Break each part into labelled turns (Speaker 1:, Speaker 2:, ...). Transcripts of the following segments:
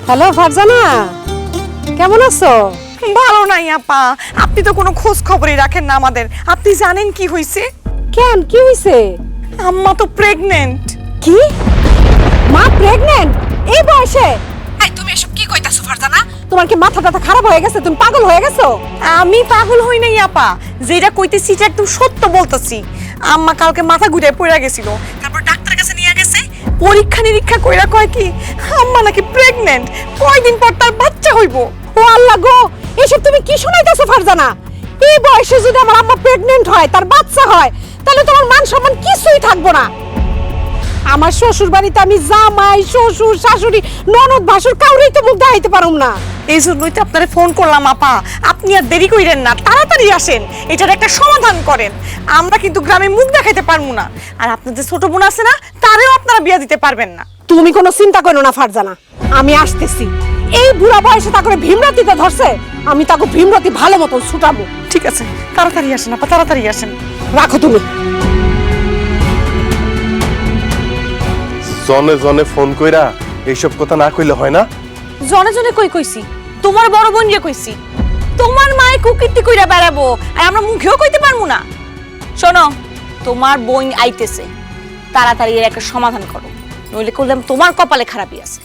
Speaker 1: Hello Farzana, কেমন আছো?
Speaker 2: ভালো নাই আপা, আপনি তো কোনো খোঁজ খবরই রাখেন না আমাদের। আপনি জানেন কি হইছে?
Speaker 1: কেন, কি হইছে?
Speaker 2: আম্মা তো প্রেগন্যান্ট।
Speaker 1: কি? মা প্রেগন্যান্ট এই বয়সে?
Speaker 2: এই তুমি এসব কি কইতাছো ফারজানা?
Speaker 1: তোমার কি মাথা টাথা খারাপ হয়ে গেছে? তুমি পাগল হয়ে গেছো?
Speaker 2: আমি পাগল হই নাই আপা, যেটা কইতেছি এটা একদম সত্য বলতেছি। আম্মা কালকে মাথা ঘুরে পড়ে গেছিল, তারপর ডাক্তারের কাছে নিয়ে গেছে। পরীক্ষা নিরীক্ষা কইরা কয় কি আম্মা নাকি প্রেগন্যান্ট, কয়দিন পর তার বাচ্চা হইব।
Speaker 1: ও আল্লাহ গো, এসব তুমি কি শুনাইতেছো ফারজানা? এই বয়সে যদি আমার আম্মা প্রেগন্যান্ট হয়, তার বাচ্চা হয়, তাহলে তোমার মান সম্মান কিছুই থাকবো না। আমার শ্বশুর বাড়িতে আমি জামাই, শ্বশুর, শাশুড়ি, ননদ, ভাসুর কাউরেই তো মুখ দেখাইতে পারুম না।
Speaker 2: এই জন্যই তো আপনারে ফোন করলাম আপা, আপনি আর দেরি কইরেন না, তাড়াতাড়ি আসেন, এটার একটা সমাধান করেন। আমরা কিন্তু গ্রামে মুখ দেখাইতে পারবো না, আর আপনাদের ছোট বোন আছে না, তারেও আপনারা বিয়া দিতে পারবেন না।
Speaker 1: তুমি কোনো চিন্তা করো না ফারজানা, আমি আসতেছি। এই বুড়া বয়সে তা করে ভীমরাতিতে ধরছে, আমি তাকে ভীমরাতি ভালো মতন ছুটাবো।
Speaker 2: ঠিক আছে, তাড়াতাড়ি আসেন আপা, তাড়াতাড়ি আসেন।
Speaker 1: রাখো তুমি।
Speaker 3: জনে জনে ফোন কইরা এইসব কথা না কইলে হয় না?
Speaker 2: জনে জনে কইছি, তোমার বড় বোন যে কইছি। তোমার মায়ে কুকীর্তি কইরা বেড়াবো, আর আমরা মুখেও কইতে পারবো না। শোনো, তোমার বোন আইতেছে, তাড়াতাড়ি এর একটা সমাধান করো, নইলে করলাম তোমার কপালে খারাপই আছে।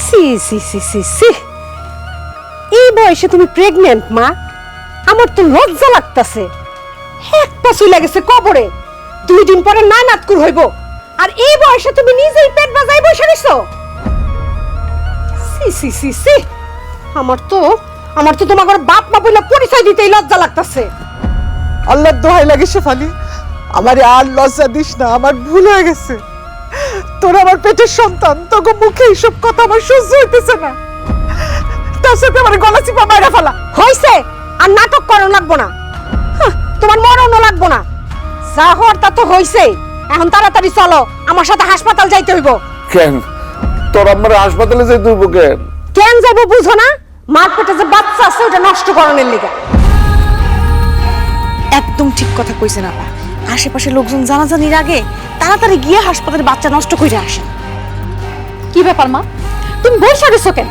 Speaker 1: সি সি সি সি সি, এই বয়সে তুমি প্রেগন্যান্ট মা? আমার তো লজ্জা লাগতাছে। একটা চলে গেছে কবরে, 2 দিন পরে নানাতকুর হইব, আর এই বয়সে তুমি নিজেই পেট বাজাই বসে নিছো। সি সি সি সি, আমার তো তোমার বাপ মা বলে পরিচয় দিতেই লজ্জা লাগতাছে।
Speaker 4: আল্লাহর দোহাই লাগে শেফালি, আমারে আর লজ্জা দিস না, আমার ভুল হয়ে গেছে। তোর আমার পেটের সন্তান, তোকে মুখে এইসব কথা আমার সহ্য হইতেছে না। তার সাথে আমার গলা চিপা মাইরা ফেলা
Speaker 1: হইছে, আর নাটক করো লাগবো না। তোমার মরণও লাগবো না, যা হওয়ার তা তো হইছে। এখন তাড়াতাড়ি চলো, আমার সাথে হাসপাতাল যাইতে হইব।
Speaker 5: কেন তোর আমার হাসপাতালে যাইতে হইব কেন?
Speaker 1: কেন যাইব বুঝো না? মার পেটে যে বাচ্চা আছে ওটা নষ্ট করণের লিগা।
Speaker 2: একদম ঠিক কথা কইছেন আপা, আশেপাশে লোকজন জানাজানির আগে তাড়াতাড়ি গিয়ে হাসপাতালে বাচ্চা নষ্ট কইরা আসেন।
Speaker 6: কি ব্যাপার মা, তুমি বসে গেছো কেন?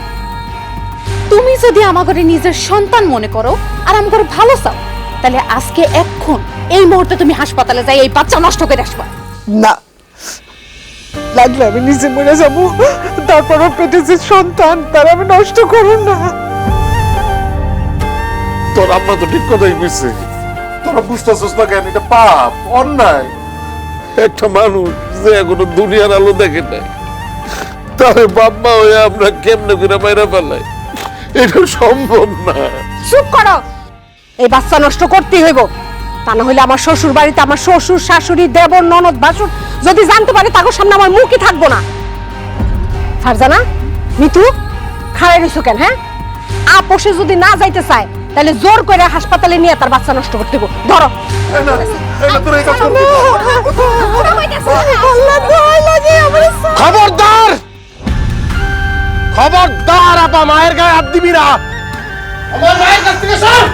Speaker 6: তুমি যদি আমাকে নিজের সন্তান মনে করো আর আমাকে ভালো চাও, তাহলে আজকে এখন এই মুহূর্তে তুমি হাসপাতালে যাই এই বাচ্চা নষ্ট করে আসবা।
Speaker 4: না, লাগলে আমি নিজে মরে যাবো, তারপর পেটে যে সন্তান তার আমি নষ্ট করুন না।
Speaker 5: তোর আম্মা তো ঠিক কথাই কইছে, তোরা বুঝতেছিস না কেন? এটা পাপ, অন্যায়। একটা মানুষ যে এখনো দুনিয়ার আলো দেখে নাই, তাহলে বাবা হয়ে আমরা কেমনে করে মাইরা ফেলাই? এটা সম্ভব না।
Speaker 1: চুপ করো, এই বাচ্চা নষ্ট করতেই হইব, তা না হইলে আমার শ্বশুর বাড়িতে আমার শ্বশুর, শাশুড়ি, দেবর, ননদ, ভাসুর যদি জানতে পারে, তাদের সামনে আমার মুখই থাকবো না। ফারজানা, মিতু, খাড়াই রইছো কেন? হ্যাঁ, আপোষে যদি না যাইতে চায়, তাহলে জোর করে হাসপাতালে নিয়ে তার বাচ্চা নষ্ট করতে হইব। ধরো।
Speaker 3: খবরদার, খবরদার আপা, মায়ের গায়ে হাত দিবি না। আমার মায়ের কাছ থেকে সর।